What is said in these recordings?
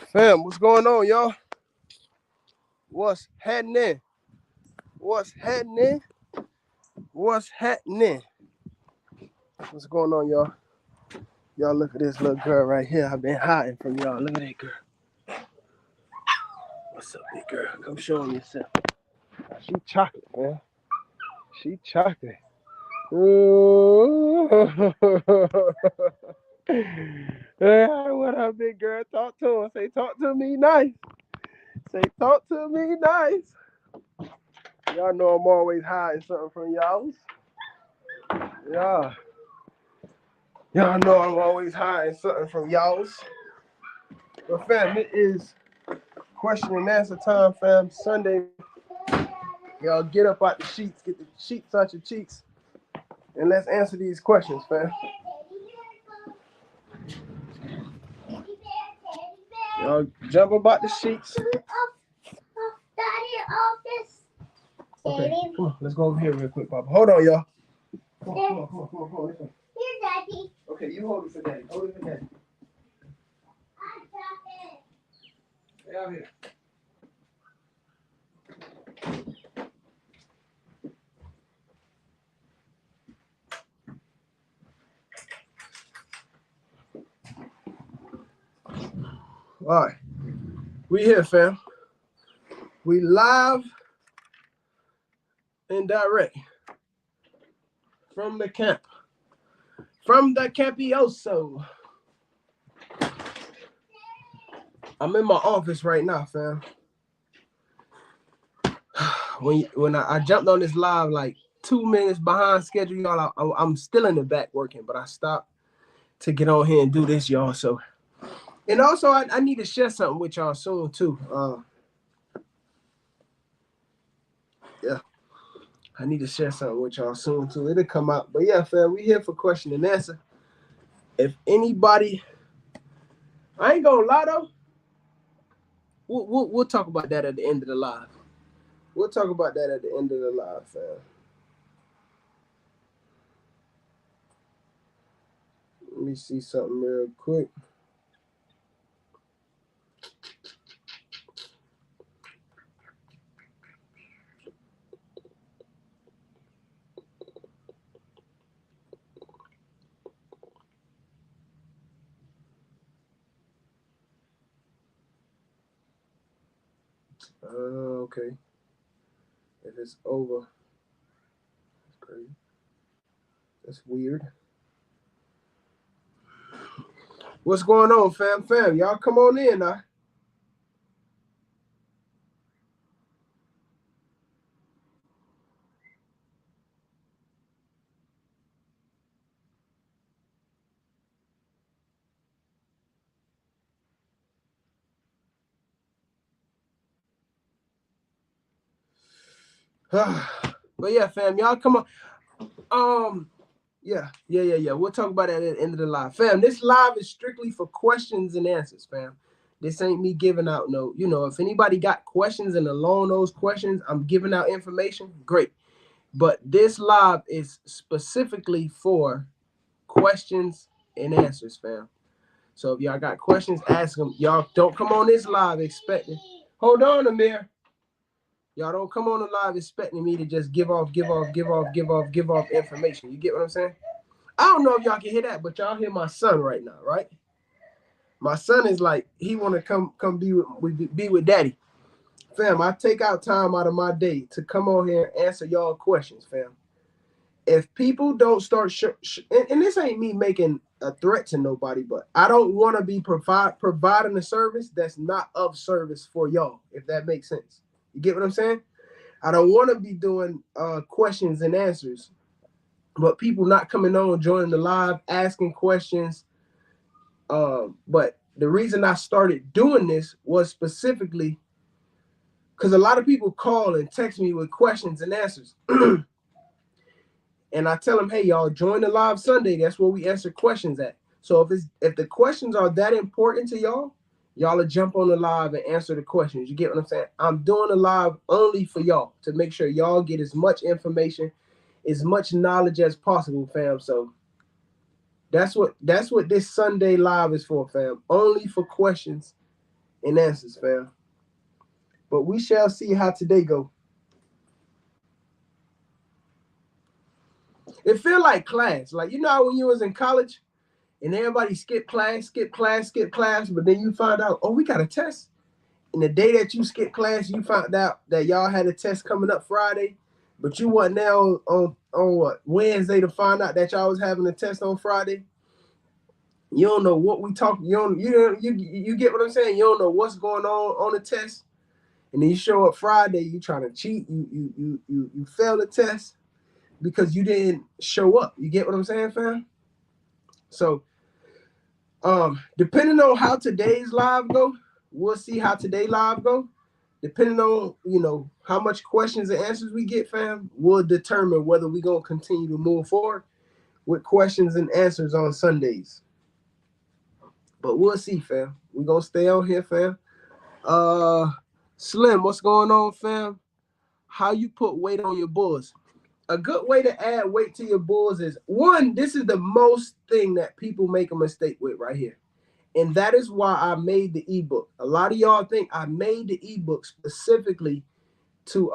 Fam, what's going on, y'all? What's happening? What's happening? What's happening? What's going on, y'all? Y'all look at this little girl right here. I've been hiding from y'all. Look at that girl. What's up, big girl? Come show them yourself. She chocolate, man. She chocolate. Ooh. Hey, what up, big girl? Talk to her. Say, talk to me nice. Say, talk to me nice. Y'all know I'm always hiding something from y'all. Yeah. Y'all know I'm always hiding something from y'all. But fam, it is question and answer time, fam. Sunday. Y'all get up out the sheets, get the sheets out your cheeks, and let's answer these questions, fam. Y'all jump about the sheets. Okay, come on, let's go over here real quick, Papa. Hold on, y'all. Come on. Here, Daddy. Okay, you hold it for Daddy. Hold it for Daddy. Stay out here. All right, we here, fam. We live and direct from the camp, from the Campioso. I'm in my office right now, fam. When I jumped on this live like 2 minutes behind schedule, y'all, I'm still in the back working, but I stopped to get on here and do this, y'all. So, and also I need to share something with y'all soon too. Yeah, I need to share something with y'all soon too. It'll come out, but yeah, fam, we here for question and answer. If anybody, I ain't gonna lie though. We'll talk about that at the end of the live. We'll talk about that at the end of the live, fam. Let me see something real quick. Okay. If it's over, that's crazy. That's weird. What's going on, fam? Y'all come on in now. But yeah, fam, y'all come on. Yeah. We'll talk about that at the end of the live. Fam, this live is strictly for questions and answers, fam. This ain't me giving out no, if anybody got questions and along those questions, I'm giving out information, great. But this live is specifically for questions and answers, fam. So if y'all got questions, ask them. Y'all don't come on this live expecting. Hold on, Amir. Y'all don't come on the live expecting me to just give off information. You get what I'm saying? I don't know if y'all can hear that, but y'all hear my son right now, right? My son is like, he want to come be with daddy. Fam, I take out time out of my day to come on here and answer y'all questions, fam. If people don't start, and this ain't me making a threat to nobody, but I don't want to be providing a service that's not of service for y'all, if that makes sense. You get what I'm saying? I don't want to be doing questions and answers, but people not coming on, joining the live, asking questions. But the reason I started doing this was specifically because a lot of people call and text me with questions and answers. And I tell them, hey, y'all, join the live Sunday. That's where we answer questions at. So if the questions are that important to y'all will jump on the live and answer the questions. You get what I'm saying? I'm doing the live only for y'all to make sure y'all get as much information, as much knowledge as possible, fam. So that's what this Sunday live is for, fam. Only for questions and answers, fam. But we shall see how today go. It feel like class. Like, you know how when you was in college and everybody skip class, but then you find out, oh, we got a test. And the day that you skipped class, you found out that y'all had a test coming up Friday, but you wasn't there on what, Wednesday, to find out that y'all was having a test on Friday. You don't know what we talk. You get what I'm saying. You don't know what's going on the test, and then you show up Friday. You trying to cheat. You fail the test because you didn't show up. You get what I'm saying, fam? So, depending on how today's live go, we'll see how today's live go. Depending on, how much questions and answers we get, fam, will determine whether we're going to continue to move forward with questions and answers on Sundays. But we'll see, fam. We're going to stay on here, fam. Slim, what's going on, fam? How you put weight on your bulls? A good way to add weight to your bulls is, one, this is the most thing that people make a mistake with right here. And that is why I made the ebook. A lot of y'all think I made the ebook specifically to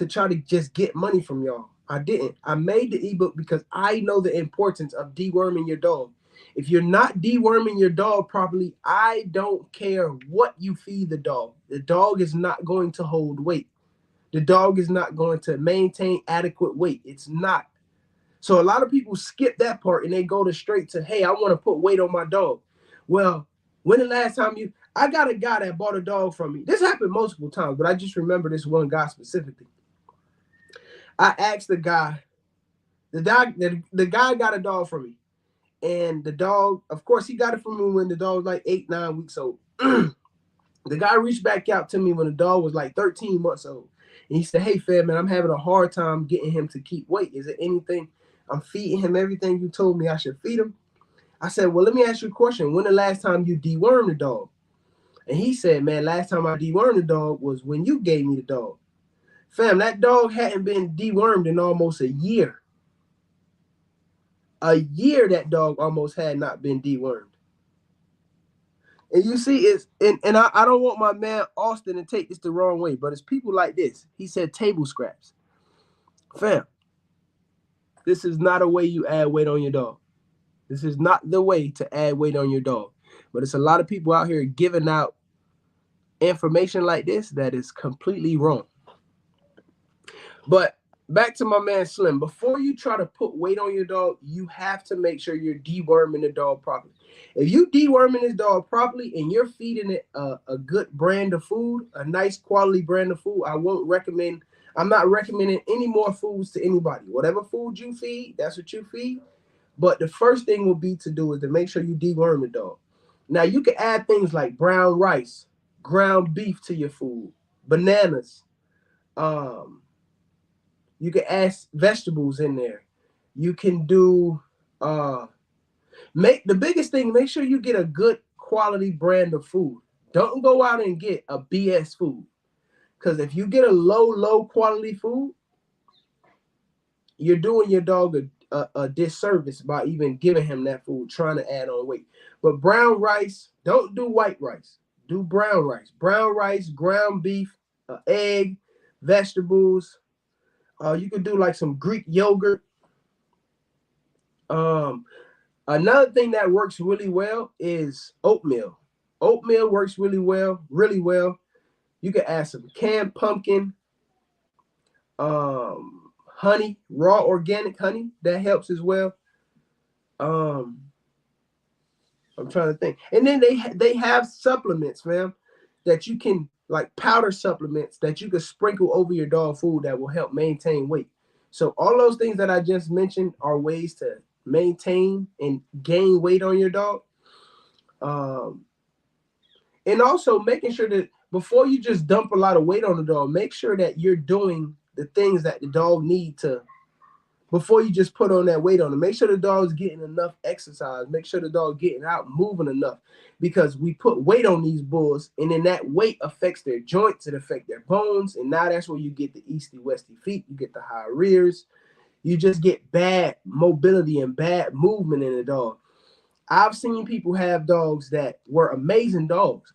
try to just get money from y'all. I didn't. I made the ebook because I know the importance of deworming your dog. If you're not deworming your dog properly, I don't care what you feed the dog. The dog is not going to hold weight. The dog is not going to maintain adequate weight. It's not. So a lot of people skip that part and they go to straight to, hey, I want to put weight on my dog. Well, when the last time I got a guy that bought a dog from me. This happened multiple times, but I just remember this one guy specifically. I asked the guy, the guy got a dog from me. And the dog, of course, he got it from me when the dog was like 8, 9 weeks old. The guy reached back out to me when the dog was like 13 months old. And he said, hey, fam, man, I'm having a hard time getting him to keep weight. Is there anything? I'm feeding him everything you told me I should feed him. I said, well, let me ask you a question. When the last time you dewormed the dog? And he said, man, last time I dewormed the dog was when you gave me the dog. Fam, that dog hadn't been dewormed in almost a year. A year that dog almost had not been dewormed. And you see, I don't want my man Austin to take this the wrong way, but it's people like this. He said table scraps. Fam, this is not a way you add weight on your dog. This is not the way to add weight on your dog. But it's a lot of people out here giving out information like this that is completely wrong. But back to my man Slim. Before you try to put weight on your dog, you have to make sure you're deworming the dog properly. If you deworming this dog properly and you're feeding it a good brand of food, a nice quality brand of food, I'm not recommending any more foods to anybody. Whatever food you feed, that's what you feed. But the first thing will be to do is to make sure you deworm the dog. Now, you can add things like brown rice, ground beef to your food, bananas. You can add vegetables in there. You can do, the biggest thing, make sure you get a good quality brand of food. Don't go out and get a BS food. Because if you get a low quality food, you're doing your dog a disservice by even giving him that food, trying to add on weight. But brown rice, don't do white rice. Do brown rice. Brown rice, ground beef, egg, vegetables. You could do like some Greek yogurt. Another thing that works really well is oatmeal. Oatmeal works really well. You can add some canned pumpkin, honey, raw organic honey. That helps as well. I'm trying to think. And then they have supplements, fam, that you can, like powder supplements that you can sprinkle over your dog food that will help maintain weight. So all those things that I just mentioned are ways to maintain and gain weight on your dog. And also making sure that before you just dump a lot of weight on the dog, make sure that you're doing the things that the dog need to, before you just put on that weight on him. Make sure the dog's getting enough exercise. Make sure the dog getting out, moving enough, because we put weight on these bulls, and then that weight affects their joints, it affects their bones, and now that's where you get the easty-westy feet, you get the high rears, you just get bad mobility and bad movement in the dog. I've seen people have dogs that were amazing dogs,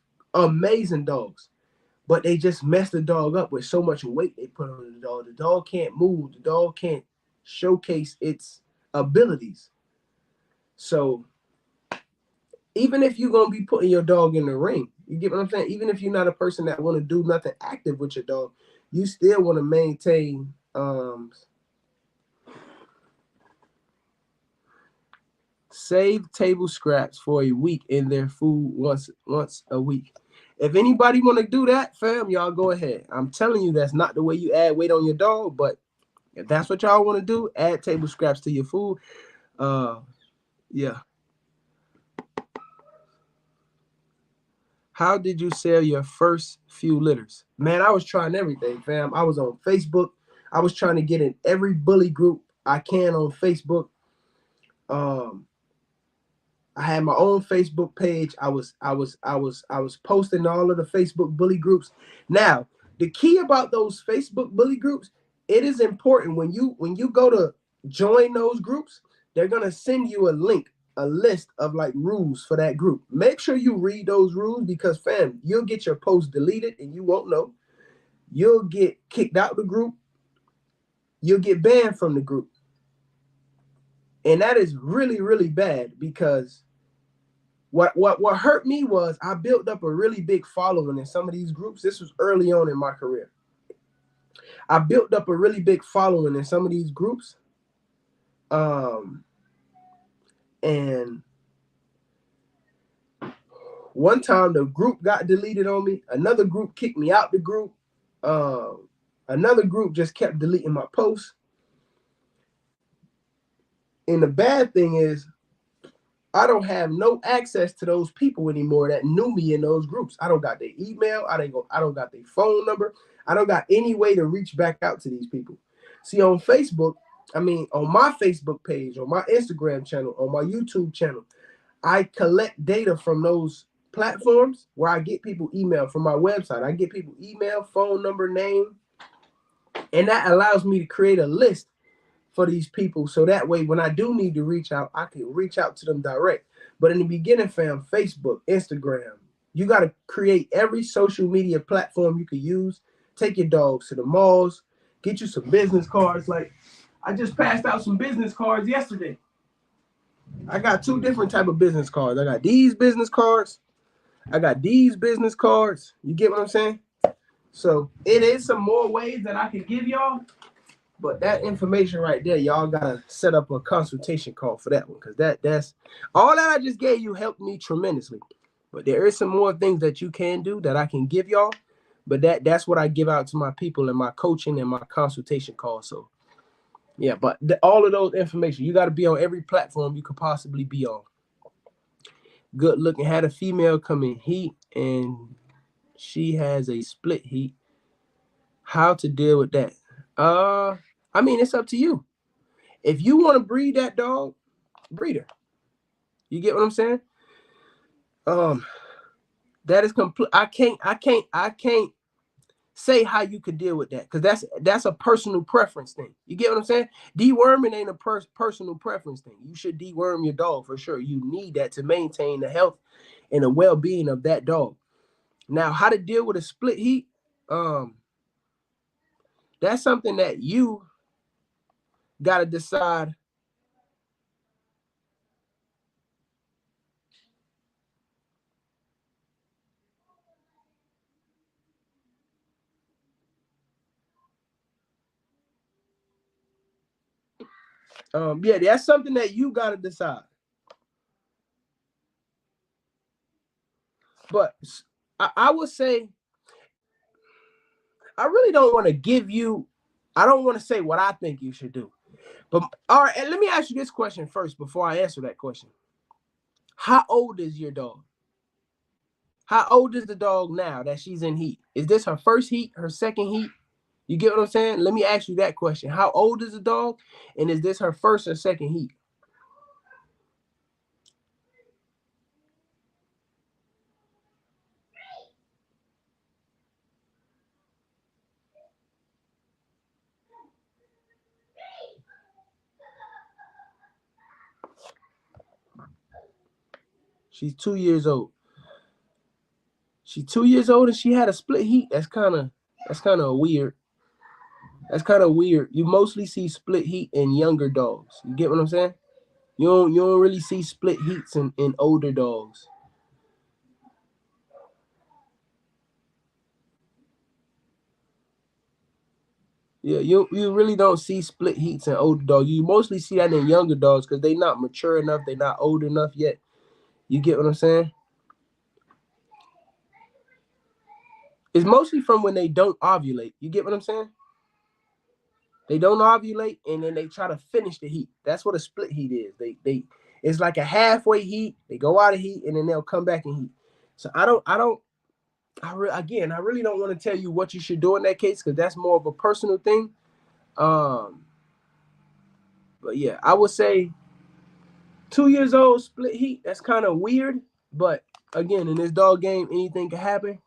but they just messed the dog up with so much weight they put on the dog. The dog can't move. The dog can't showcase its abilities. So even if you're gonna be putting your dog in the ring, you get what I'm saying? Even if you're not a person that want to do nothing active with your dog, you still want to maintain save table scraps for a week in their food once a week. If anybody want to do that, fam, y'all go ahead. I'm telling you, that's not the way you add weight on your dog, but if that's what y'all want to do, add table scraps to your food. Yeah. How did you sell your first few litters? Man, I was trying everything, fam. I was on Facebook. I was trying to get in every bully group I can on Facebook. I had my own Facebook page. I was posting all of the Facebook bully groups. Now, the key about those Facebook bully groups, it is important when you go to join those groups, they're gonna send you a link, a list of like rules for that group. Make sure you read those rules because fam, you'll get your post deleted and you won't know. You'll get kicked out the group. You'll get banned from the group. And that is really, really bad because what hurt me was I built up a really big following in some of these groups. This was early on in my career. I built up a really big following in some of these groups. And one time the group got deleted on me. Another group kicked me out the group. Another group just kept deleting my posts. And the bad thing is I don't have no access to those people anymore that knew me in those groups. I don't got their email. I don't got their phone number. I don't got any way to reach back out to these people. See, on Facebook, on my Facebook page, on my Instagram channel, on my YouTube channel, I collect data from those platforms where I get people email from my website. I get people email, phone number, name, and that allows me to create a list for these people. So that way, when I do need to reach out, I can reach out to them direct. But in the beginning, fam, Facebook, Instagram, you got to create every social media platform you can use. Take your dogs to the malls, get you some business cards. Like I just passed out some business cards yesterday. I got 2 different type of business cards. I got these business cards. I got these business cards. You get what I'm saying? So it is some more ways that I can give y'all. But that information right there, y'all gotta set up a consultation call for that one, because that's all that I just gave you helped me tremendously. But there is some more things that you can do that I can give y'all. But that's what I give out to my people in my coaching and my consultation call. So yeah, but all of those information, you got to be on every platform you could possibly be on. Good looking. Had a female come in heat and she has a split heat. How to deal with that? It's up to you. If you want to breed that dog, breed her. You get what I'm saying? That is complete. I can't say how you could deal with that, because that's a personal preference thing. You get what I'm saying? Deworming ain't a personal preference thing. You should deworm your dog for sure. You need that to maintain the health and the well-being of that dog. Now, how to deal with a split heat? That's something that you gotta decide. That's something that you gotta decide. But I would say, I really don't want to give you, I don't want to say what I think you should do. But all right, and let me ask you this question first before I answer that question. How old is your dog? How old is the dog now that she's in heat? Is this her first heat, her second heat? You get what I'm saying? Let me ask you that question. How old is the dog? And is this her first or second heat? She's 2 years old. She's 2 years old and she had a split heat. That's kind of weird. That's kind of weird. You mostly see split heat in younger dogs. You get what I'm saying? You don't really see split heats in older dogs. Yeah, you really don't see split heats in older dogs. You mostly see that in younger dogs because they're not mature enough. They're not old enough yet. You get what I'm saying? It's mostly from when they don't ovulate. You get what I'm saying? They don't ovulate and then they try to finish the heat. That's what a split heat is. They it's like a halfway heat. They go out of heat and then they'll come back in heat. So I really don't want to tell you what you should do in that case because that's more of a personal thing. But yeah, I would say 2 years old split heat. That's kind of weird. But again, in this dog game, anything can happen.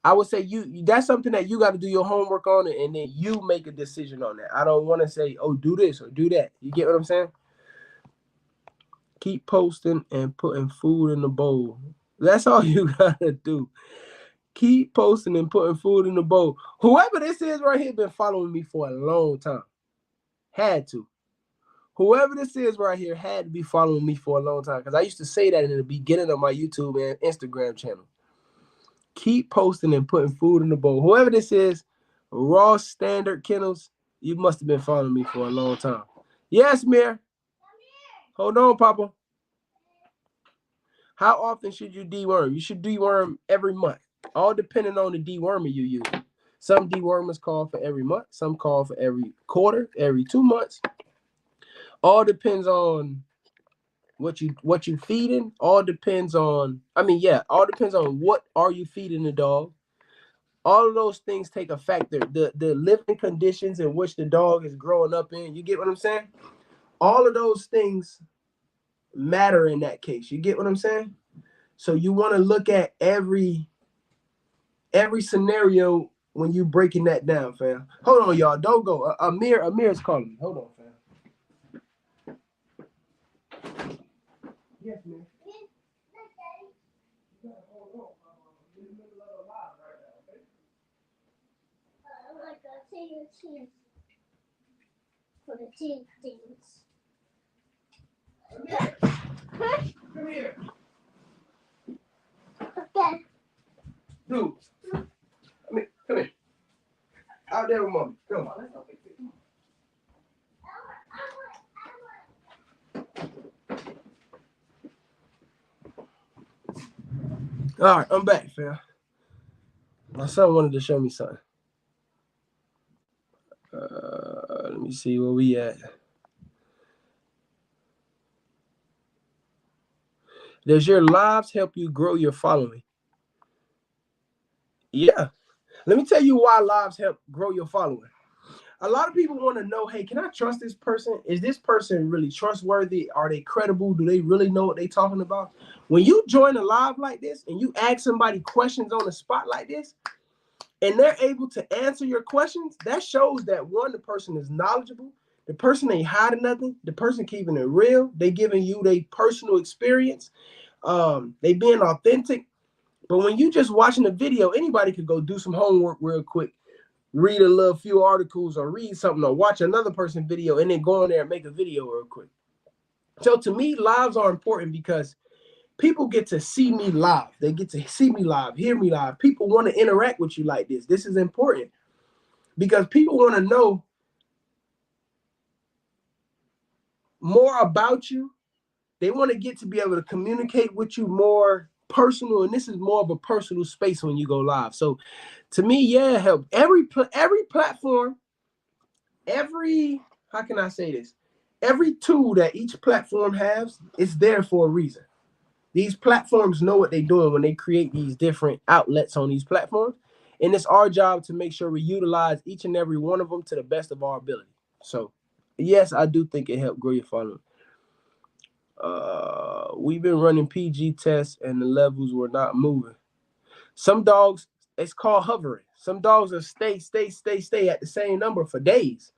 I would say that's something that you got to do your homework on it, and then you make a decision on that. I don't want to say, oh, do this or do that. You get what I'm saying? Keep posting and putting food in the bowl. That's all you got to do. Keep posting and putting food in the bowl. Whoever this is right here been following me for a long time. Had to. Whoever this is right here had to be following me for a long time because I used to say that in the beginning of my YouTube and Instagram channel. Keep posting and putting food in the bowl. Whoever this is, Raw Standard Kennels, you must have been following me for a long time. Yes, Mir. Hold on, Papa. How often should you deworm? You should deworm every month, all depending on the dewormer you use. Some dewormers call for every month. Some call for every quarter, every 2 months. All depends on what you feeding. All depends on, all depends on what are you feeding the dog. All of those things take a factor. The living conditions in which the dog is growing up in. You get what I'm saying? All of those things matter in that case. You get what I'm saying? So you want to look at every scenario when you breaking that down, fam. Hold on, y'all. Don't go. Amir's calling me. Hold on, fam. Yes, man. For the team things. Come here. Okay. Dude. Come here. Out there with mommy. Come on. All right, I'm back, fam. My son wanted to show me something. Let me see where we at. Does your lives help you grow your following? Yeah. Let me tell you why lives help grow your following. A lot of people want to know, hey, can I trust this person? Is this person really trustworthy? Are they credible? Do they really know what they're talking about? When you join a live like this and you ask somebody questions on the spot like this, and they're able to answer your questions, that shows that, one, the person is knowledgeable. The person ain't hiding nothing. The person keeping it real. They giving you their personal experience. They being authentic. But when you just watching a video, anybody could go do some homework real quick, read a little few articles or read something or watch another person's video and then go in there and make a video real quick. So to me, lives are important because people get to see me live. They get to see me live, hear me live. People want to interact with you like this. This is important because people want to know more about you. They want to get to be able to communicate with you more personal, and this is more of a personal space when you go live. So to me, yeah, it helps. Every platform, how can I say this? Every tool that each platform has, it's there for a reason. These platforms know what they're doing when they create these different outlets on these platforms. And it's our job to make sure we utilize each and every one of them to the best of our ability. So, yes, I do think it helped grow your following. We've been running PG tests and the levels were not moving. Some dogs, it's called hovering. Some dogs will stay at the same number for days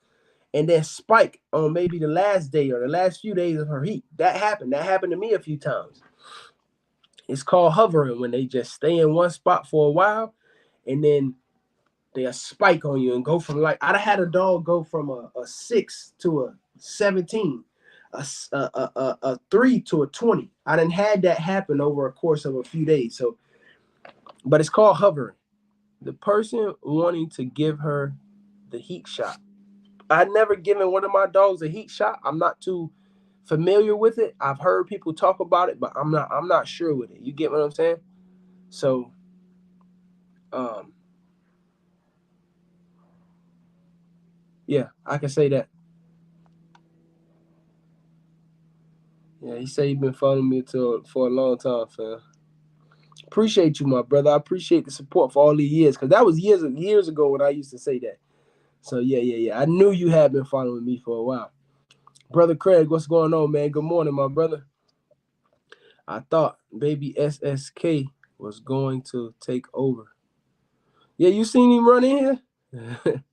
and then spike on maybe the last day or the last few days of her heat. That happened. That happened to me a few times. It's called hovering, when they just stay in one spot for a while, and then they'll spike on you and go from, like, I had a dog go from a 6 to a 17, a 3 to a 20. I done had that happen over a course of a few days. So, but it's called hovering. The person wanting to give her the heat shot. I've never given one of my dogs a heat shot. I'm not too familiar with it. I've heard people talk about it, but I'm not sure with it. You get what I'm saying? So, yeah, I can say that. Yeah, he said you've been following me for a long time, fam. Appreciate you, my brother. I appreciate the support for all these years, because that was years ago when I used to say that. So yeah. I knew you had been following me for a while. Brother Craig, what's going on, man? Good morning, my brother. I thought baby SSK was going to take over. Yeah, you seen him run in here?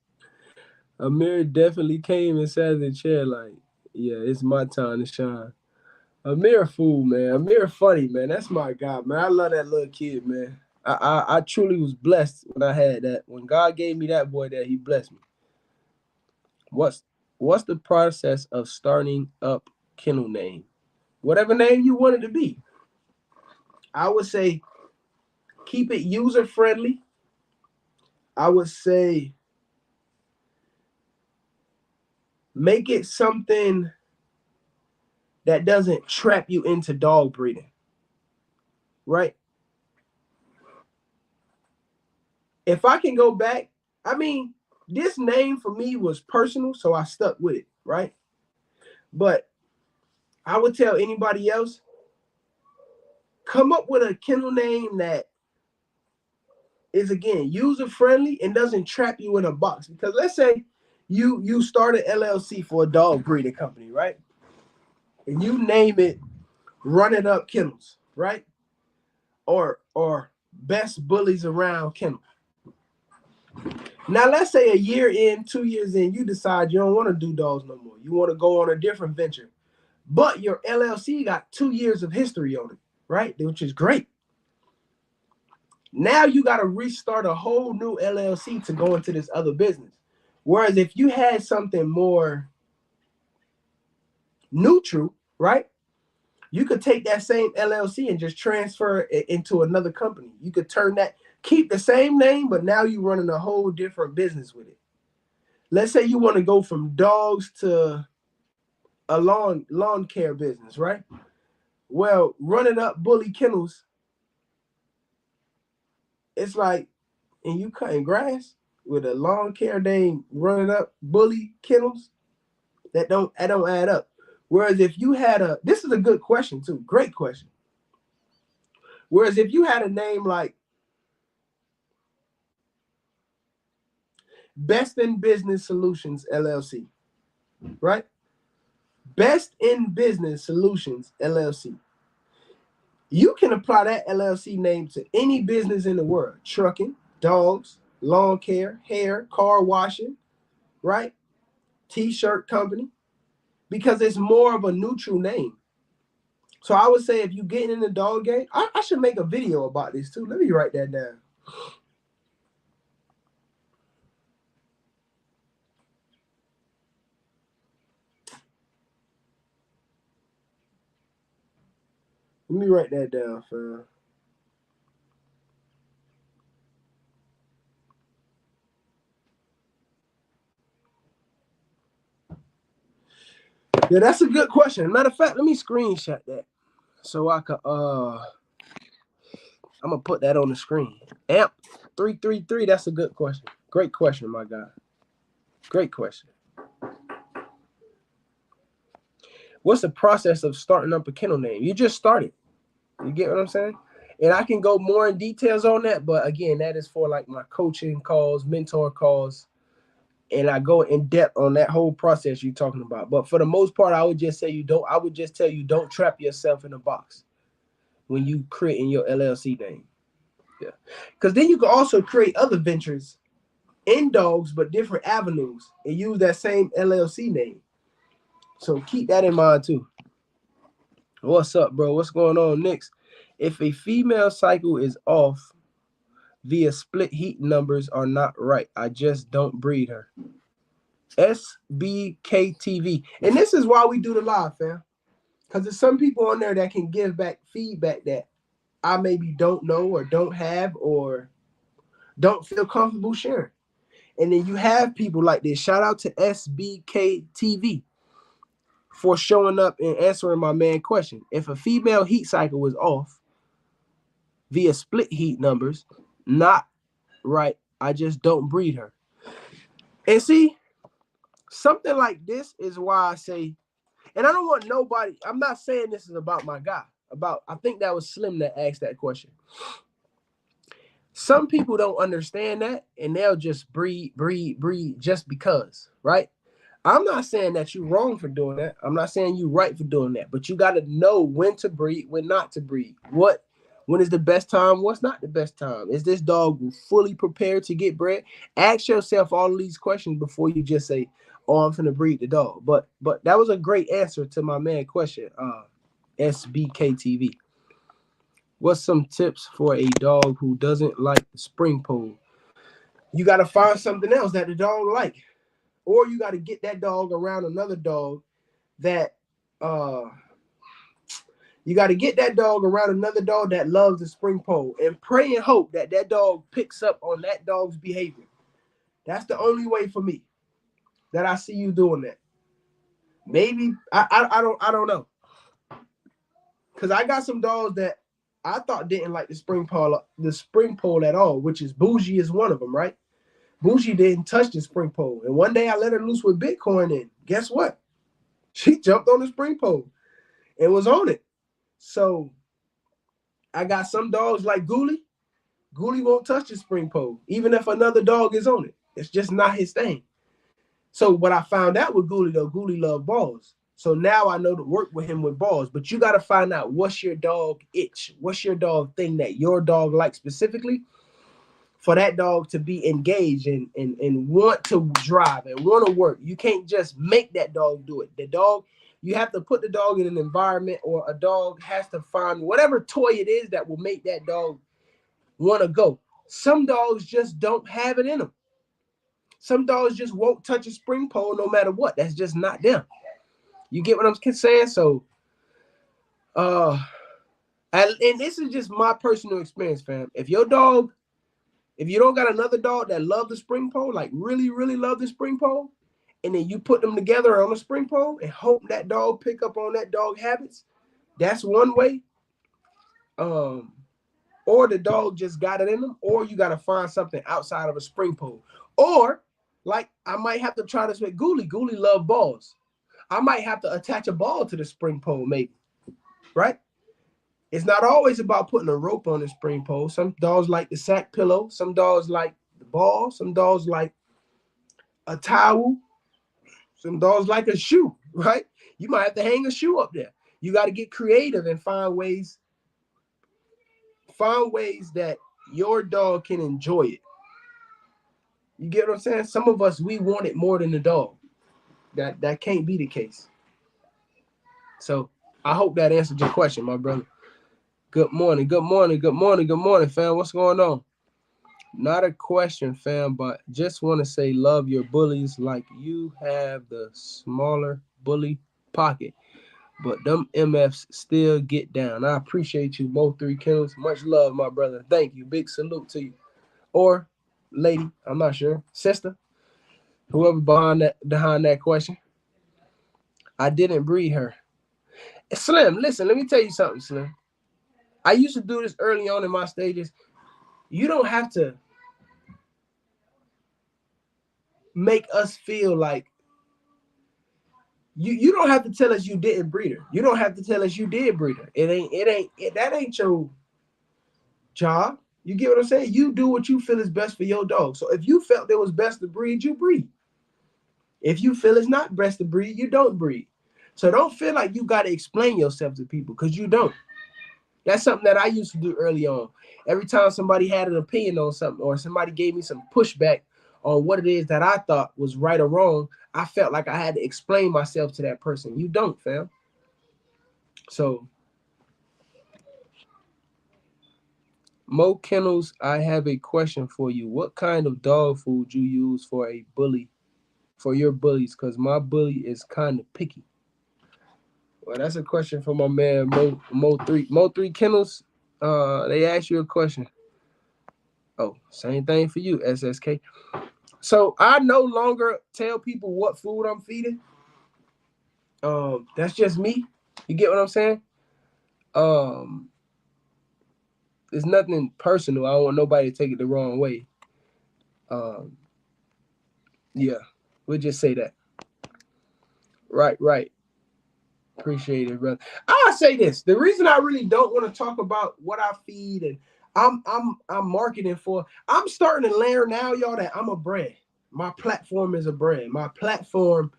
Amir definitely came and sat in the chair like, yeah, it's my time to shine. Amir fool, man. Amir funny, man. That's my guy, man. I love that little kid, man. I truly was blessed when I had that. When God gave me that boy, that he blessed me. What's the process of starting up kennel name? Whatever name you want it to be. I would say keep it user friendly. I would say make it something that doesn't trap you into dog breeding. Right? If I can go back, I mean, this name for me was personal, so I stuck with it, right? But I would tell anybody else, come up with a kennel name that is, again, user-friendly and doesn't trap you in a box. Because let's say you start an LLC for a dog breeding company, right? And you name it Run It Up Kennels, right? Or Best Bullies Around Kennel. Now, let's say a year in, 2 years in, you decide you don't want to do dogs no more. You want to go on a different venture. But your LLC got 2 years of history on it, right? Which is great. Now you got to restart a whole new LLC to go into this other business. Whereas if you had something more neutral, right? You could take that same LLC and just transfer it into another company. You could turn that, keep the same name, but now you're running a whole different business with it. Let's say you want to go from dogs to a lawn care business, right? Well, Run It Up Bully Kennels, it's like, and you cutting grass with a lawn care name, Run It Up Bully Kennels, that don't add up. Whereas if you had this is a good question too, great question. Whereas if you had a name like Best in Business Solutions LLC, right? Best in Business Solutions LLC. You can apply that LLC name to any business in the world: trucking, dogs, lawn care, hair, car washing, right? T-shirt company, because it's more of a neutral name. So I would say if you getting in the dog game, I should make a video about this too. Let me write that down. Let me write that down, fam. Yeah, that's a good question. Matter of fact, let me screenshot that so I could I'm gonna put that on the screen. Amp 333. That's a good question. Great question, my guy. Great question. What's the process of starting up a kennel name? You just started. You get what I'm saying? And I can go more in details on that, but again, that is for like my coaching calls, mentor calls, and I go in depth on that whole process you're talking about. But for the most part, I would just say I would just tell you, don't trap yourself in a box when you creating your LLC name. Yeah. Because then you can also create other ventures in dogs, but different avenues, and use that same LLC name. So keep that in mind too. What's up, bro? What's going on next? If a female cycle is off via split heat numbers are not right. I just don't breed her. SBKTV. And this is why we do the live, fam. Because there's some people on there that can give back feedback that I maybe don't know or don't have or don't feel comfortable sharing. And then you have people like this. Shout out to SBKTV for showing up and answering my man question. If a female heat cycle is off via split heat numbers, not right, I just don't breed her. And see, something like this is why I say, and I don't want nobody, I'm not saying this is about my guy. I think that was Slim that asked that question. Some people don't understand that and they'll just breed just because, right? I'm not saying that you're wrong for doing that. I'm not saying you're right for doing that, but you got to know when to breed, when not to breed. When is the best time? What's not the best time? Is this dog fully prepared to get bred? Ask yourself all of these questions before you just say, "Oh, I'm finna breed the dog." But that was a great answer to my man question. SBKTV. What's some tips for a dog who doesn't like the spring pole? You got to find something else that the dog like, or you got to get that dog around another dog that you got to get that dog around another dog that loves the spring pole and pray and hope that that dog picks up on that dog's behavior. That's the only way for me that I see you doing that. Maybe I don't know, because I got some dogs that I thought didn't like the spring pole at all, which is Bougie is one of them, right? Bougie didn't touch the spring pole, and one day I let her loose with Bitcoin, and guess what? She jumped on the spring pole and was on it. So I got some dogs like Ghoulie. Ghoulie won't touch the spring pole, even if another dog is on it. It's just not his thing. So what I found out with Ghoulie, though, Ghoulie loved balls. So now I know to work with him with balls. But you got to find out what's your dog itch. What's your dog thing that your dog likes specifically for that dog to be engaged and want to drive and want to work. You can't just make that dog do it. The dog, you have to put the dog in an environment, or a dog has to find whatever toy it is that will make that dog want to go. Some dogs just don't have it in them. Some dogs just won't touch a spring pole no matter what. That's just not them. You get what I'm saying? So, and this is just my personal experience, fam. If you don't got another dog that love the spring pole, like really, really love the spring pole, and then you put them together on a spring pole and hope that dog pick up on that dog habits, that's one way. Or the dog just got it in them, or you got to find something outside of a spring pole. Or, like, I might have to try this with Ghoulie. Ghoulie love balls. I might have to attach a ball to the spring pole, maybe, right? It's not always about putting a rope on the spring pole. Some dogs like the sack pillow. Some dogs like the ball. Some dogs like a towel. Some dogs like a shoe, right? You might have to hang a shoe up there. You got to get creative and find ways that your dog can enjoy it. You get what I'm saying? Some of us, we want it more than the dog. That can't be the case. So I hope that answered your question, my brother. Good morning, fam. What's going on? Not a question, fam, but just want to say love your bullies like you have the smaller bully pocket. But them MFs still get down. I appreciate you, both three kennels. Much love, my brother. Thank you. Big salute to you. Or lady, I'm not sure. Sister, whoever behind that question. I didn't breed her. Slim, listen, let me tell you something, Slim. I used to do this early on in my stages. You don't have to make us feel like you don't have to tell us you didn't breed her. You don't have to tell us you did breed her. That ain't your job. You get what I'm saying? You do what you feel is best for your dog. So if you felt it was best to breed, you breed. If you feel it's not best to breed, you don't breed. So don't feel like you got to explain yourself to people, because you don't. That's something that I used to do early on. Every time somebody had an opinion on something, or somebody gave me some pushback on what it is that I thought was right or wrong, I felt like I had to explain myself to that person. You don't, fam. So Mo Kennels, I have a question for you. What kind of dog food you use for a bully, for your bullies? Because my bully is kind of picky. Well, that's a question for my man Mo3 Kennels. They asked you a question. Oh, same thing for you, SSK. So I no longer tell people what food I'm feeding. That's just me. You get what I'm saying? Um, it's nothing personal. I don't want nobody to take it the wrong way. Um, yeah, we'll just say that. Right, right. Appreciate it, brother. I'll say this. The reason I really don't want to talk about what I feed and I'm marketing for, I'm starting to learn now, y'all, that I'm a brand. My platform is a brand. My platform,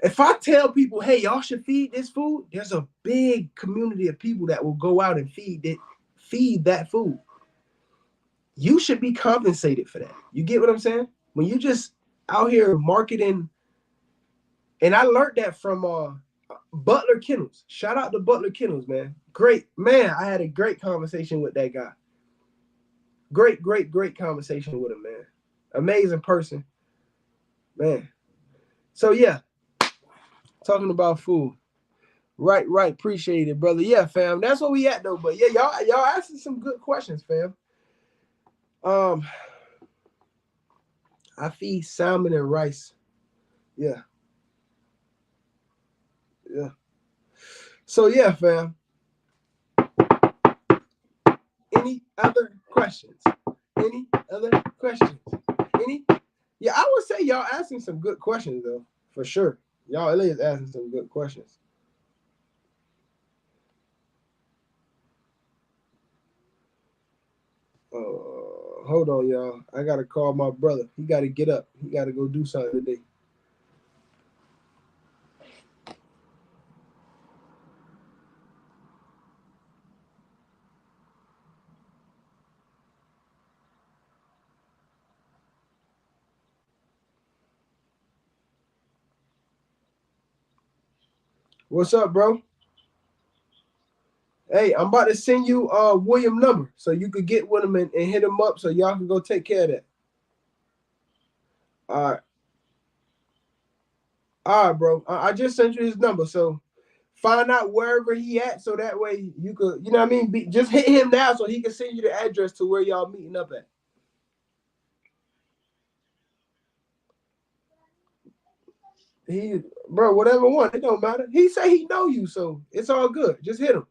if I tell people, hey, y'all should feed this food, there's a big community of people that will go out and feed that food. You should be compensated for that. You get what I'm saying? When you just out here marketing, and I learned that from Butler Kennels. Shout out to Butler Kennels, man. Great man. I had a great conversation with that guy. Great conversation with him, man. Amazing person, man. So yeah, talking about food. Right. Appreciate it, brother. Yeah, fam. That's where we at though. But yeah, y'all asking some good questions, fam. I feed salmon and rice. Yeah. So yeah, fam. Any other questions? Any other questions? Any? Yeah, I would say y'all asking some good questions though, for sure. Y'all at least asking some good questions. Hold on, y'all. I gotta call my brother. He gotta get up. He gotta go do something today. What's up, bro? Hey, I'm about to send you William number so you could get with him and hit him up so y'all can go take care of that. All right. All right, bro. I just sent you his number. So find out wherever he at so that way you could, you know what I mean? Just hit him now so he can send you the address to where y'all meeting up at. Bro, whatever one, it don't matter. He say he know you, so it's all good. Just hit him.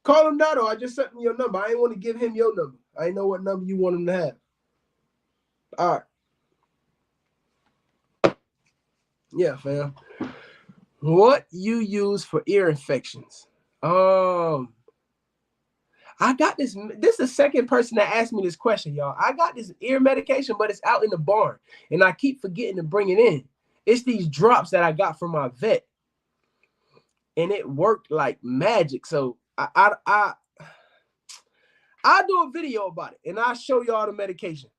Call him now, though. I just sent him your number. I ain't want to give him your number. I ain't know what number you want him to have. All right. Yeah, fam. What you use for ear infections? I got this. This is the second person that asked me this question, y'all. I got this ear medication, but it's out in the barn, and I keep forgetting to bring it in. It's these drops that I got from my vet, and it worked like magic. So I'll do a video about it, and I'll show y'all the medication.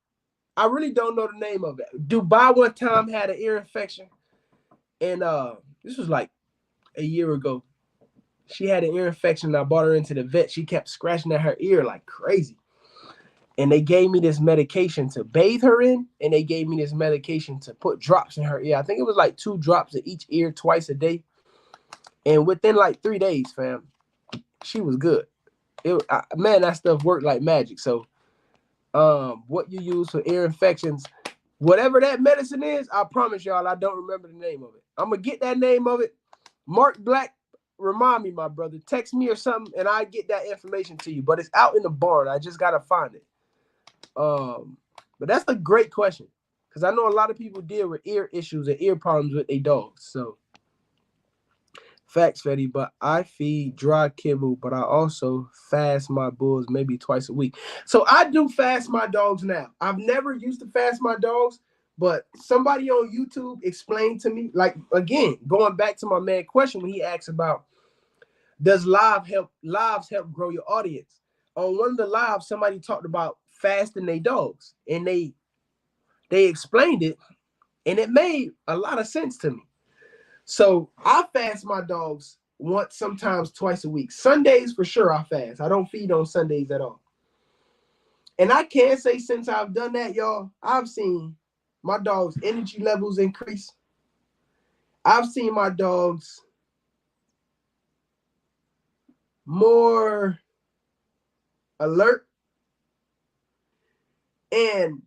I really don't know the name of it. Dubai one time had an ear infection, and this was like a year ago. She had an ear infection, and I brought her into the vet. She kept scratching at her ear like crazy. And they gave me this medication to bathe her in, and they gave me this medication to put drops in her ear. I think it was like 2 drops in each ear twice a day. And within like 3 days, fam, she was good. Man, that stuff worked like magic. So what you use for ear infections, whatever that medicine is, I promise y'all I don't remember the name of it. I'm going to get that name of it. Mark Black, remind me, my brother. Text me or something, and I get that information to you. But it's out in the barn. I just got to find it. But that's a great question because I know a lot of people deal with ear issues and ear problems with their dogs. So facts, Fetty. But I feed dry kibble, but I also fast my bulls maybe twice a week. So I do fast my dogs now. I've never used to fast my dogs, but somebody on YouTube explained to me, like, again, going back to my man question when he asked about does lives help grow your audience? On one of the lives, somebody talked about fasting their dogs, and they explained it, and it made a lot of sense to me. So I fast my dogs once, sometimes twice a week. Sundays for sure I fast. I don't feed on Sundays at all. And I can say since I've done that, y'all, I've seen my dog's energy levels increase. I've seen my dogs more alert. And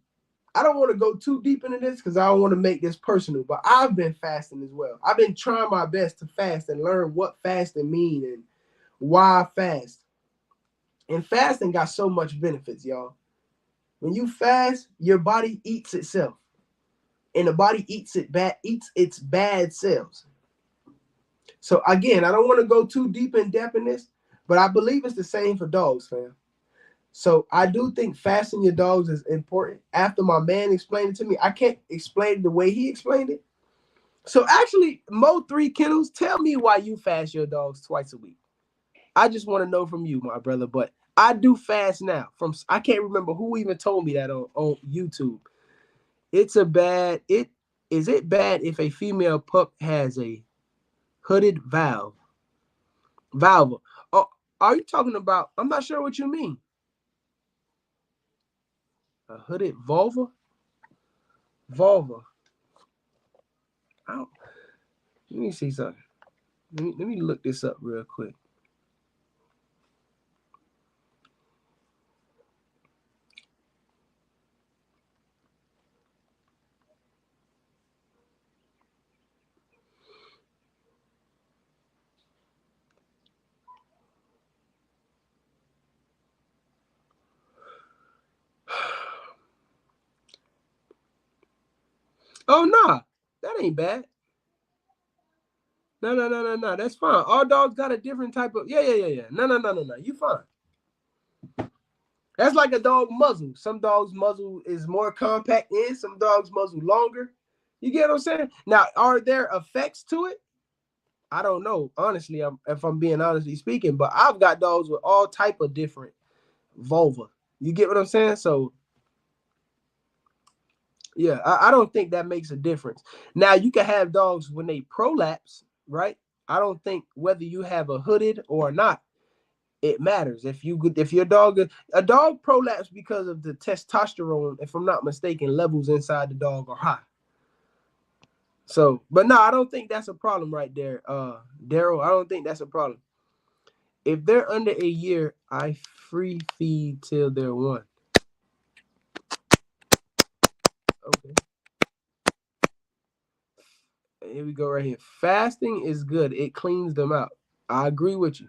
I don't want to go too deep into this because I don't want to make this personal, but I've been fasting as well. I've been trying my best to fast and learn what fasting means and why I fast. And fasting got so much benefits, y'all. When you fast, your body eats itself. And the body eats its bad cells. So again, I don't want to go too deep in depth in this, but I believe it's the same for dogs, fam. So I do think fasting your dogs is important. After my man explained it to me, I can't explain it the way he explained it. So actually, Mo3 Kennels, tell me why you fast your dogs twice a week. I just want to know from you, my brother. But I do fast now. I can't remember who even told me that on YouTube. Is it bad if a female pup has a hooded valve? Oh, are you talking about? I'm not sure what you mean. A hooded vulva? Vulva. Let me see something. Let me look this up real quick. Oh nah, that ain't bad. No. That's fine. All dogs got a different type of. Yeah. No. You fine. That's like a dog muzzle. Some dogs' muzzle is more compact in, some dogs' muzzle longer. You get what I'm saying? Now, are there effects to it? I don't know. Honestly, if I'm being honestly speaking, but I've got dogs with all type of different vulva. You get what I'm saying? So yeah, I don't think that makes a difference. Now you can have dogs when they prolapse, right? I don't think whether you have a hooded or not, it matters. If your dog a dog prolapse because of the testosterone, if I'm not mistaken, levels inside the dog are high. So, but no, I don't think that's a problem right there, Daryl. I don't think that's a problem. If they're under a year, I free feed till they're 1. Okay. Here we go right here. Fasting is good. It cleans them out. I agree with you.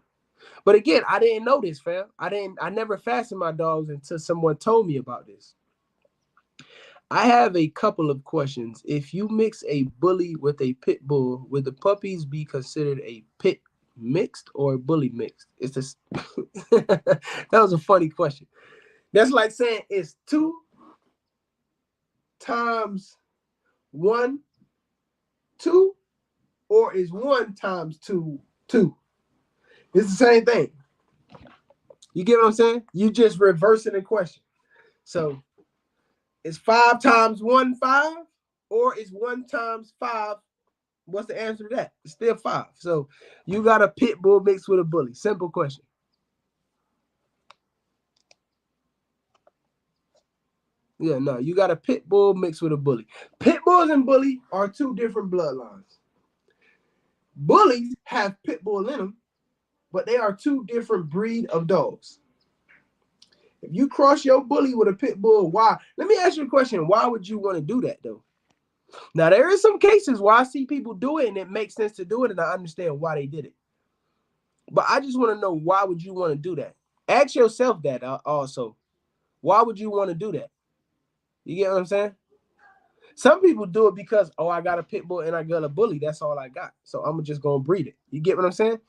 But again, I didn't know this, fam. I never fasted my dogs until someone told me about this. I have a couple of questions. If you mix a bully with a pit bull, would the puppies be considered a pit mixed or bully mixed? It's just that was a funny question. That's like saying it's 2 times 1, 2, or is 1 times 2, 2. It's the same thing. You get what I'm saying? You just reversing the question. So it's 5 times 1, 5, or is 1 times 5. What's the answer to that? It's still 5. So you got a pit bull mixed with a bully. Simple question. Yeah, no, you got a pit bull mixed with a bully. Pit bulls and bully are 2 different bloodlines. Bullies have pit bull in them, but they are 2 different breed of dogs. If you cross your bully with a pit bull, why? Let me ask you a question. Why would you want to do that, though? Now, there is some cases where I see people do it, and it makes sense to do it, and I understand why they did it. But I just want to know, why would you want to do that? Ask yourself that also. Why would you want to do that? You get what I'm saying? Some people do it because, I got a pit bull and I got a bully. That's all I got. So I'm just going to breed it. You get what I'm saying?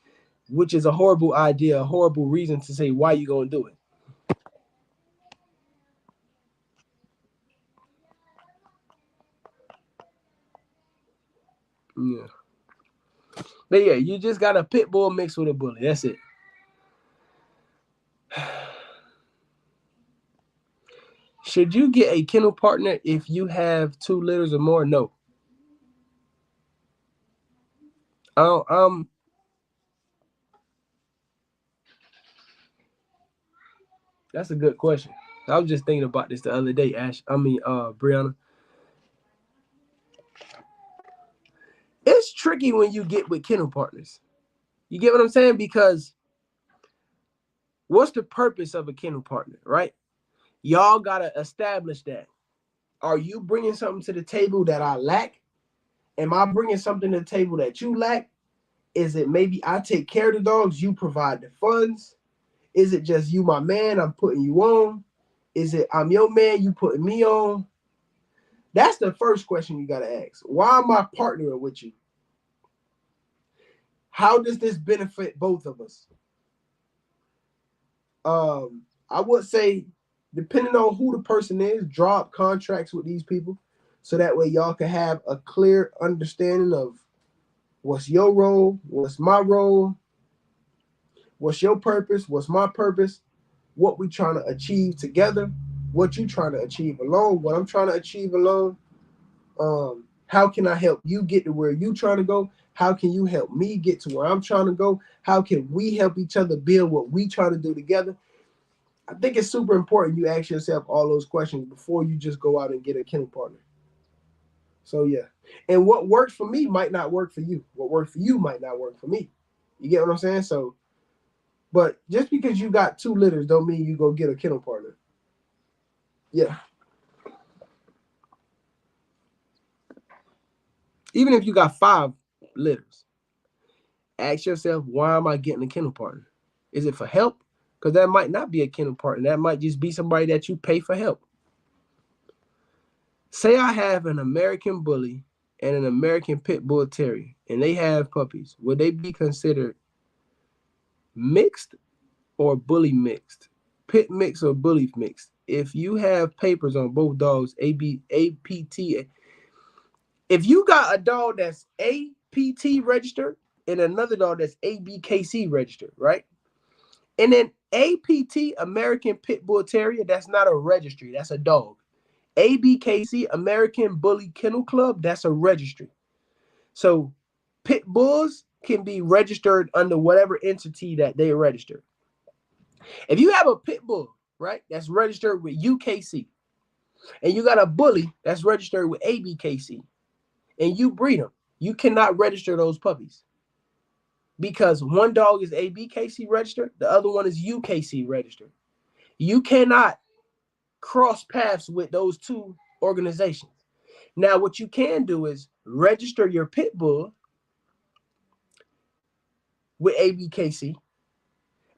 Which is a horrible idea, a horrible reason to say why you going to do it. Yeah. But yeah, you just got a pit bull mixed with a bully. That's it. Should you get a kennel partner if you have 2 litters or more? No. That's a good question. I was just thinking about this the other day, Brianna. It's tricky when you get with kennel partners. You get what I'm saying? Because what's the purpose of a kennel partner, right? Y'all gotta establish that. Are you bringing something to the table that I lack? Am I bringing something to the table that you lack? Is it maybe I take care of the dogs, you provide the funds? Is it just you, my man, I'm putting you on? Is it I'm your man, you putting me on? That's the first question you gotta ask. Why am I partnering with you? How does this benefit both of us? I would say, depending on who the person is, draw up contracts with these people so that way y'all can have a clear understanding of what's your role, what's my role, what's your purpose, what's my purpose, what we trying to achieve together, what you trying to achieve alone, what I'm trying to achieve alone. How can I help you get to where you trying to go? How can you help me get to where I'm trying to go? How can we help each other build what we try to do together? I think it's super important you ask yourself all those questions before you just go out and get a kennel partner. So yeah. And what works for me might not work for you. What works for you might not work for me. You get what I'm saying? So, but just because you got 2 litters don't mean you go get a kennel partner. Yeah. Even if you got 5 litters, ask yourself, why am I getting a kennel partner? Is it for help? Because that might not be a kennel partner. That might just be somebody that you pay for help. Say I have an American Bully and an American Pit Bull Terrier, and they have puppies. Would they be considered mixed or bully mixed? Pit mixed or bully mixed? If you have papers on both dogs, APT, if you got a dog that's APT registered and another dog that's ABKC registered, right? And then APT, American Pit Bull Terrier, that's not a registry, that's a dog. ABKC, American Bully Kennel Club, that's a registry. So pit bulls can be registered under whatever entity that they register. If you have a pit bull, right, that's registered with UKC, and you got a bully that's registered with ABKC, and you breed them, you cannot register those puppies because one dog is ABKC registered, the other one is UKC registered. You cannot cross paths with those 2 organizations. Now, what you can do is register your pit bull with ABKC.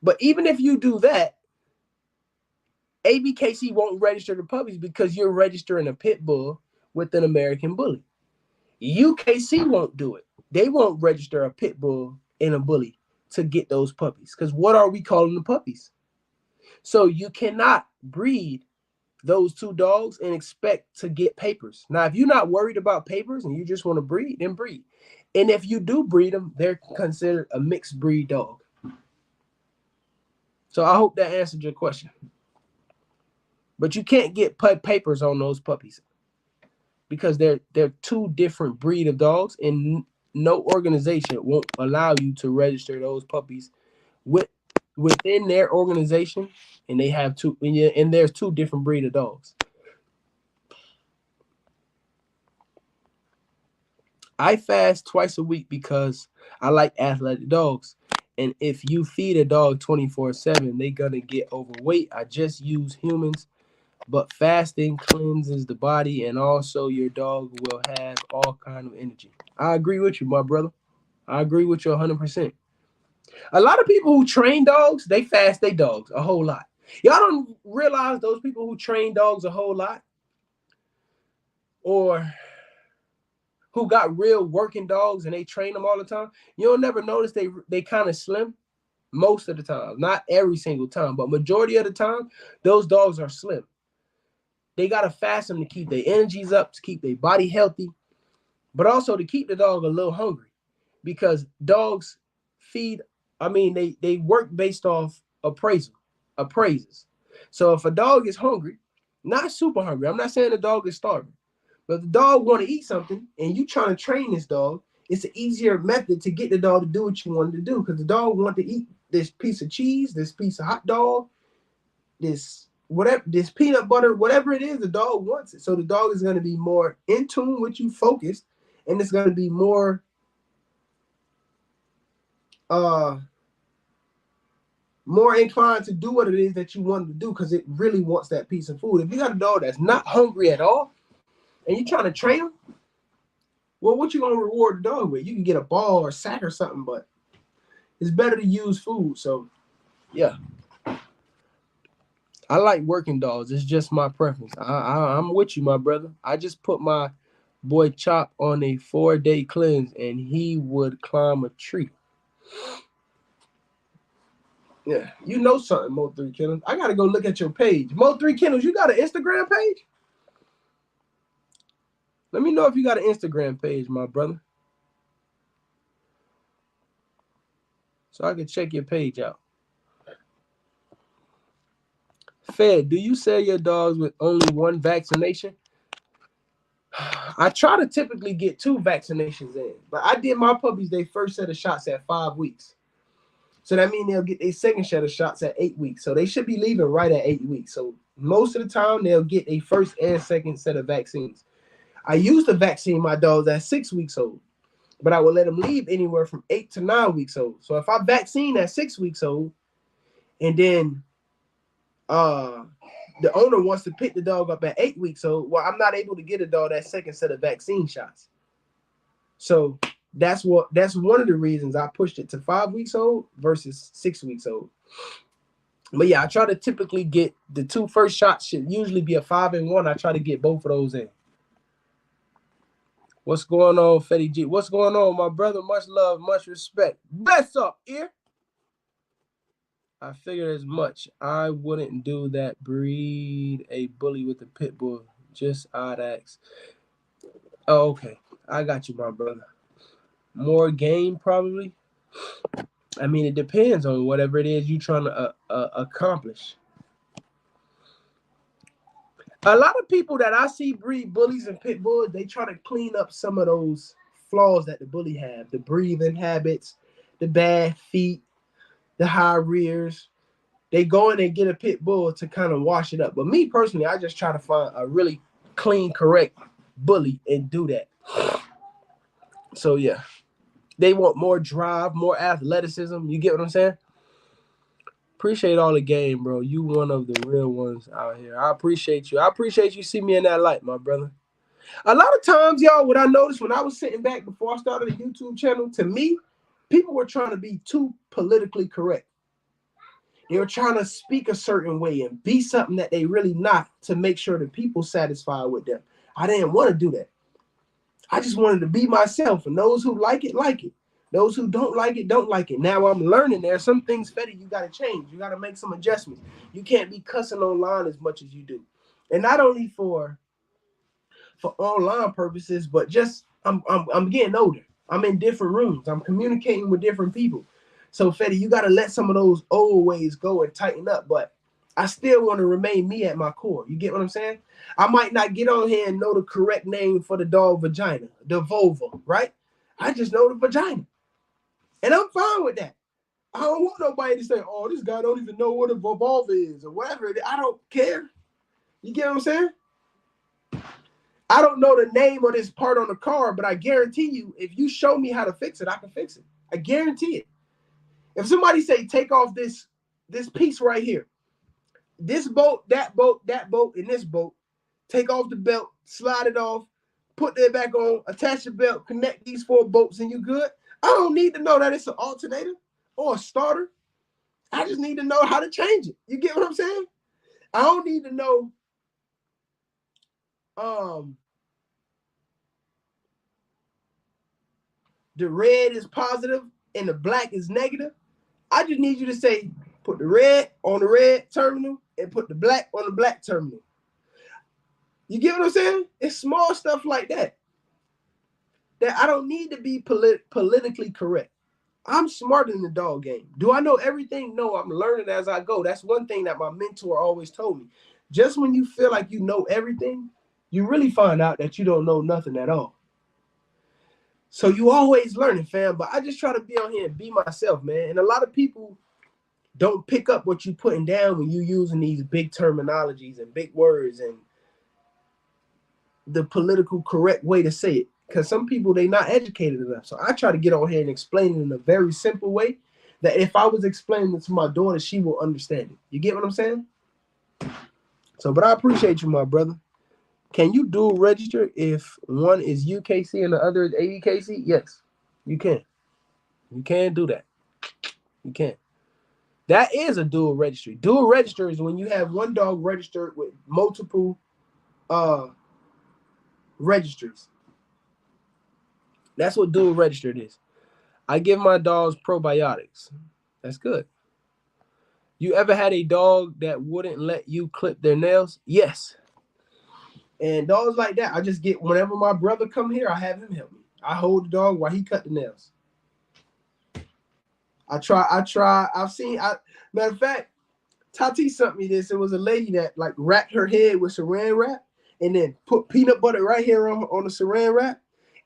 But even if you do that, ABKC won't register the puppies because you're registering a pit bull with an American Bully. UKC won't do it. They won't register a pit bull and a bully to get those puppies because what are we calling the puppies? So you cannot breed those 2 dogs and expect to get papers. Now, if you're not worried about papers and you just want to breed, then breed. And if you do breed them, they're considered a mixed breed dog. So I hope that answered your question. But you can't get papers on those puppies because they're 2 different breed of dogs, and no organization won't allow you to register those puppies within their organization. And they have 2, and there's 2 different breed of dogs. I fast twice a week because I like athletic dogs. And if you feed a dog 24/7, they're going to get overweight. I just use humans, but fasting cleanses the body, and also your dog will have all kind of energy. I agree with you, my brother. I agree with you 100%. A lot of people who train dogs, they fast their dogs a whole lot. Y'all don't realize those people who train dogs a whole lot or who got real working dogs and they train them all the time, you'll never notice they kind of slim most of the time. Not every single time, but majority of the time, those dogs are slim. They got to fast them to keep their energies up, to keep their body healthy, but also to keep the dog a little hungry because dogs they work based off appraises. So if a dog is hungry, not super hungry, I'm not saying the dog is starving, but if the dog want to eat something and you trying to train this dog, it's an easier method to get the dog to do what you want to do because the dog want to eat this piece of cheese, this piece of hot dog, this whatever this peanut butter, whatever it is, the dog wants it. So the dog is going to be more in tune with you, focused, and it's going to be more more inclined to do what it is that you want it to do because it really wants that piece of food. If you got a dog that's not hungry at all and you're trying to train them, well, what you gonna reward the dog with? You can get a ball or a sack or something, but it's better to use food. So yeah, I like working dogs. It's just my preference. I'm with you, my brother. I just put my boy Chop on a 4-day cleanse and he would climb a tree. Yeah, you know something, Mo3 Kennels. I gotta go look at your page. Mo3 Kennels, you got an Instagram page? Let me know if you got an Instagram page, my brother. So I can check your page out. Fed, do you sell your dogs with only one vaccination? I try to typically get 2 vaccinations in, but I did my puppies their first set of shots at 5 weeks. So that means they'll get their second set of shots at 8 weeks. So they should be leaving right at 8 weeks. So most of the time they'll get a first and second set of vaccines. I used to vaccine my dogs at 6 weeks old, but I would let them leave anywhere from 8 to 9 weeks old. So if I vaccine at 6 weeks old and then the owner wants to pick the dog up at 8 weeks old, well, I'm not able to get a dog that second set of vaccine shots. So that's one of the reasons I pushed it to 5 weeks old versus 6 weeks old. But yeah, I try to typically get the 2 first shots should usually be a 5 and 1. I try to get both of those in. What's going on, Fetty G? What's going on, my brother? Much love, much respect. Bless up, ear. I figured as much. I wouldn't do that. Breed a bully with a pit bull. Just odd acts. Oh, okay. I got you, my brother. More game, probably. I mean, it depends on whatever it is you're trying to accomplish. A lot of people that I see breed bullies and pit bulls, they try to clean up some of those flaws that the bully have. The breathing habits, the bad feet, the high rears. They go in and get a pit bull to kind of wash it up. But me personally, I just try to find a really clean, correct bully and do that. So yeah, they want more drive, more athleticism. You get what I'm saying? Appreciate all the game, bro. You one of the real ones out here. I appreciate you. I appreciate you see me in that light, my brother. A lot of times, y'all, what I noticed when I was sitting back before I started a YouTube channel, to me, people were trying to be too politically correct. They were trying to speak a certain way and be something that they really not to make sure the people satisfied with them. I didn't want to do that. I just wanted to be myself, and those who like it, like it. Those who don't like it, don't like it. Now I'm learning there. Some things, Fetty, you got to change. You got to make some adjustments. You can't be cussing online as much as you do. And not only for online purposes, but just I'm getting older. I'm in different rooms. I'm communicating with different people. So, Fetty, you got to let some of those old ways go and tighten up. But I still want to remain me at my core. You get what I'm saying? I might not get on here and know the correct name for the dog vagina, the vulva, right? I just know the vagina. And I'm fine with that. I don't want nobody to say, oh, this guy don't even know what a vulva is or whatever. I don't care. You get what I'm saying? I don't know the name of this part on the car, but I guarantee you, if you show me how to fix it, I can fix it. I guarantee it. If somebody say, take off this piece right here, this bolt, that bolt, and this bolt, take off the belt, slide it off, put it back on, attach the belt, connect these 4 bolts, and you good. I don't need to know that it's an alternator or a starter. I just need to know how to change it. You get what I'm saying? I don't need to know the red is positive and the black is negative. I just need you to say, put the red on the red terminal and put the black on the black terminal. You get what I'm saying? It's small stuff like that I don't need to be politically correct. I'm smarter than the dog game. Do I know everything? No, I'm learning as I go. That's one thing that my mentor always told me. Just when you feel like you know everything, you really find out that you don't know nothing at all. So you always learning, fam. But I just try to be on here and be myself, man. And a lot of people, don't pick up what you're putting down when you're using these big terminologies and big words and the political correct way to say it. Because some people, they not educated enough. So I try to get on here and explain it in a very simple way that if I was explaining it to my daughter, she will understand it. You get what I'm saying? So, but I appreciate you, my brother. Can you dual register if one is UKC and the other is ABKC? Yes, you can. You can do that. You can. That is a dual registry. Dual register is when you have one dog registered with multiple registries. That's what dual registered is. I give my dogs probiotics. That's good. You ever had a dog that wouldn't let you clip their nails? Yes. And dogs like that, I just get, whenever my brother come here, I have him help me. I hold the dog while he cut the nails. Matter of fact, Tati sent me this. It was a lady that like wrapped her head with saran wrap and then put peanut butter right here on the saran wrap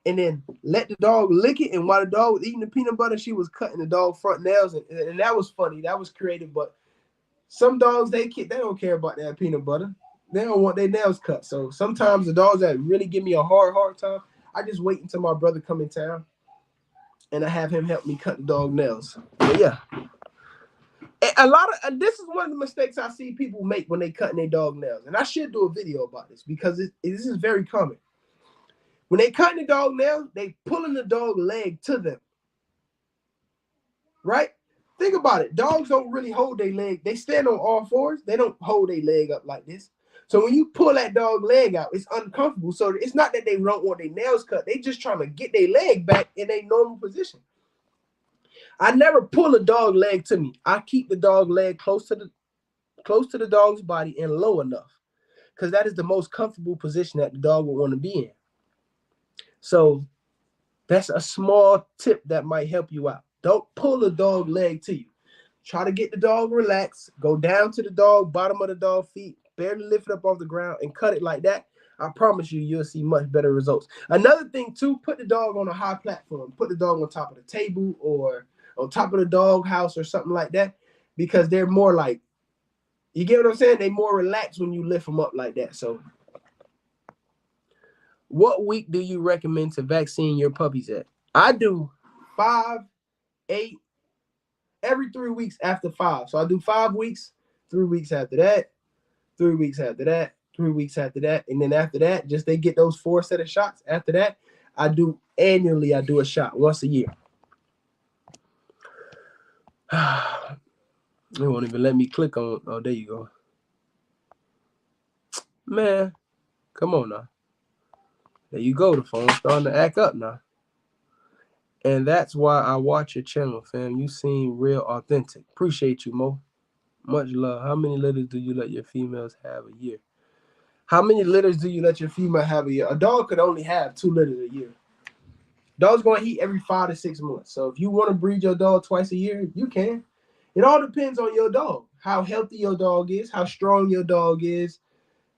and then let the dog lick it. And while the dog was eating the peanut butter, she was cutting the dog front nails. And that was funny. That was creative. But some dogs, they don't care about that peanut butter. They don't want their nails cut. So sometimes the dogs that really give me a hard time, I just wait until my brother come in town and I have him help me cut the dog nails. But yeah. This is one of the mistakes I see people make when they cutting their dog nails. And I should do a video about this because this is very common. When they cutting the dog nails, they pulling the dog leg to them. Right? Think about it. Dogs don't really hold their leg. They stand on all fours. They don't hold their leg up like this. So when you pull that dog leg out, it's uncomfortable. So it's not that they don't want their nails cut. They just trying to get their leg back in a normal position. I never pull a dog leg to me. I keep the dog leg close to the dog's body and low enough because that is the most comfortable position that the dog would want to be in. So that's a small tip that might help you out. Don't pull the dog leg to you. Try to get the dog relaxed. Go down to the dog, bottom of the dog feet, barely lift it up off the ground and cut it like that. I promise you, you'll see much better results. Another thing too, put the dog on a high platform. Put the dog on top of the table or on top of the dog house or something like that because they're more like, you get what I'm saying? They're more relaxed when you lift them up like that. So what week do you recommend to vaccine your puppies at? I do 5, 8, every 3 weeks after 5. So I do 5 weeks, 3 weeks after that, 3 weeks after that, 3 weeks after that. And then after that, just they get those 4 set of shots. After that, I do a shot once a year. They won't even let me click on. Oh, there you go. Man, come on now. There you go. The phone's starting to act up now. And that's why I watch your channel, fam. You seem real authentic. Appreciate you, Mo. Much love. How many litters do you let your females have a year? How many litters do you let your female have a year? A dog could only have 2 litters a year. Dog's going to heat every 5 to 6 months. So if you want to breed your dog twice a year, you can. It all depends on your dog, how healthy your dog is, how strong your dog is.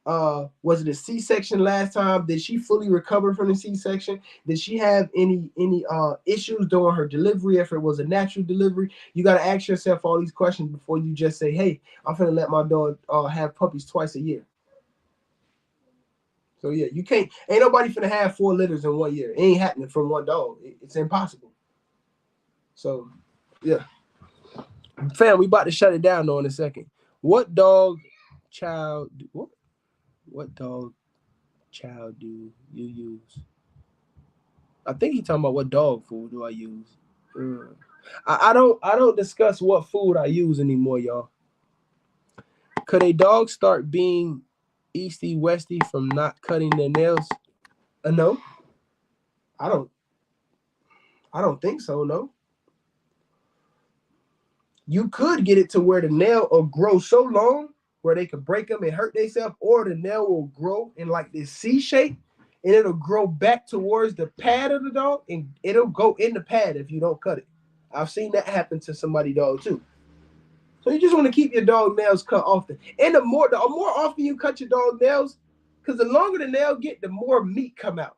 Was it a C-section last time? Did she fully recover from the C-section? Did she have any issues during her delivery? If it was a natural delivery, you got to ask yourself all these questions before you just say, hey, I'm going to let my dog have puppies twice a year. So yeah, you can't, ain't nobody finna have 4 litters in 1 year. It ain't happening from one dog. It's impossible. So yeah. Fam, we about to shut it down though in a second. What dog child do you use? I think he's talking about what dog food do I use. I don't discuss what food I use anymore, y'all. Could a dog start being easty westy from not cutting their nails? No. I don't think so, no. You could get it to where the nail will grow so long where they could break them and hurt themselves, or the nail will grow in like this C shape and it'll grow back towards the pad of the dog and it'll go in the pad if you don't cut it. I've seen that happen to somebody's dog too. So you just want to keep your dog nails cut often. And the more often you cut your dog nails, because the longer the nail get, the more meat come out,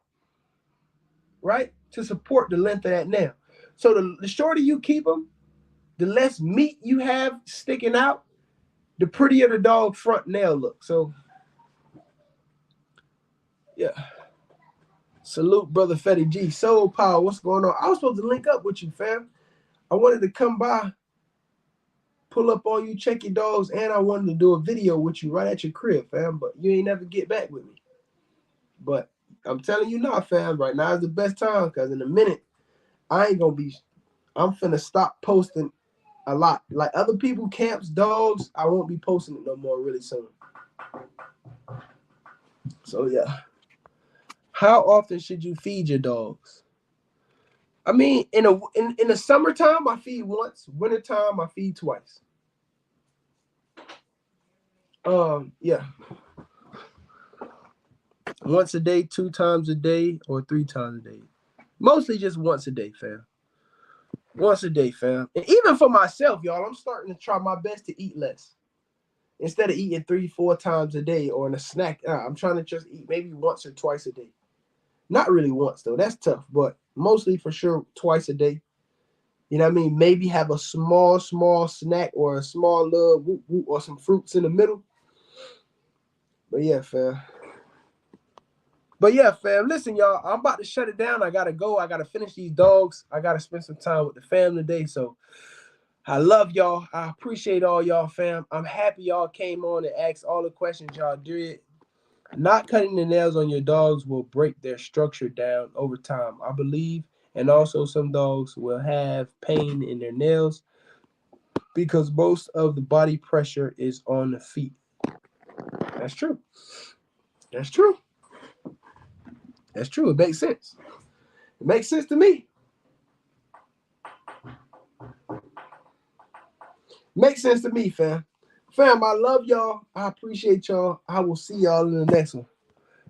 right? To support the length of that nail. So the shorter you keep them, the less meat you have sticking out, the prettier the dog front nail looks. So, yeah. Salute, brother Fetty G. Soul Power, what's going on? I was supposed to link up with you, fam. I wanted to come by, pull up on you, check your dogs, and I wanted to do a video with you right at your crib, fam. But you ain't never get back with me. But I'm telling you now, fam, right now is the best time, because in a minute, I'm finna stop posting a lot. Like other people, camps, dogs, I won't be posting it no more really soon. So, yeah. How often should you feed your dogs? I mean, in the summertime, I feed once. Wintertime, I feed twice. Yeah. Once a day, 2 times a day, or 3 times a day. Mostly just once a day, fam. Once a day, fam. And even for myself, y'all, I'm starting to try my best to eat less. Instead of eating 3-4 times a day or in a snack, I'm trying to just eat maybe once or twice a day. Not really once, though. That's tough, but mostly for sure twice a day. You know what I mean? Maybe have a small snack or a small little whoop whoop or some fruits in the middle. But yeah, fam. Listen, y'all, I'm about to shut it down. I got to go. I got to finish these dogs. I got to spend some time with the family today. So I love y'all. I appreciate all y'all, fam. I'm happy y'all came on and asked all the questions y'all did. Not cutting the nails on your dogs will break their structure down over time, I believe. And also some dogs will have pain in their nails because most of the body pressure is on the feet. That's true. That's true. That's true. It makes sense. It makes sense to me. Makes sense to me, fam. Fam, I love y'all. I appreciate y'all. I will see y'all in the next one.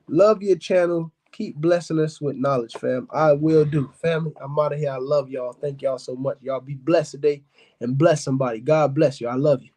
Love your channel. Keep blessing us with knowledge, fam. I will do. Family, I'm out of here. I love y'all. Thank y'all so much. Y'all be blessed today and bless somebody. God bless you. I love you.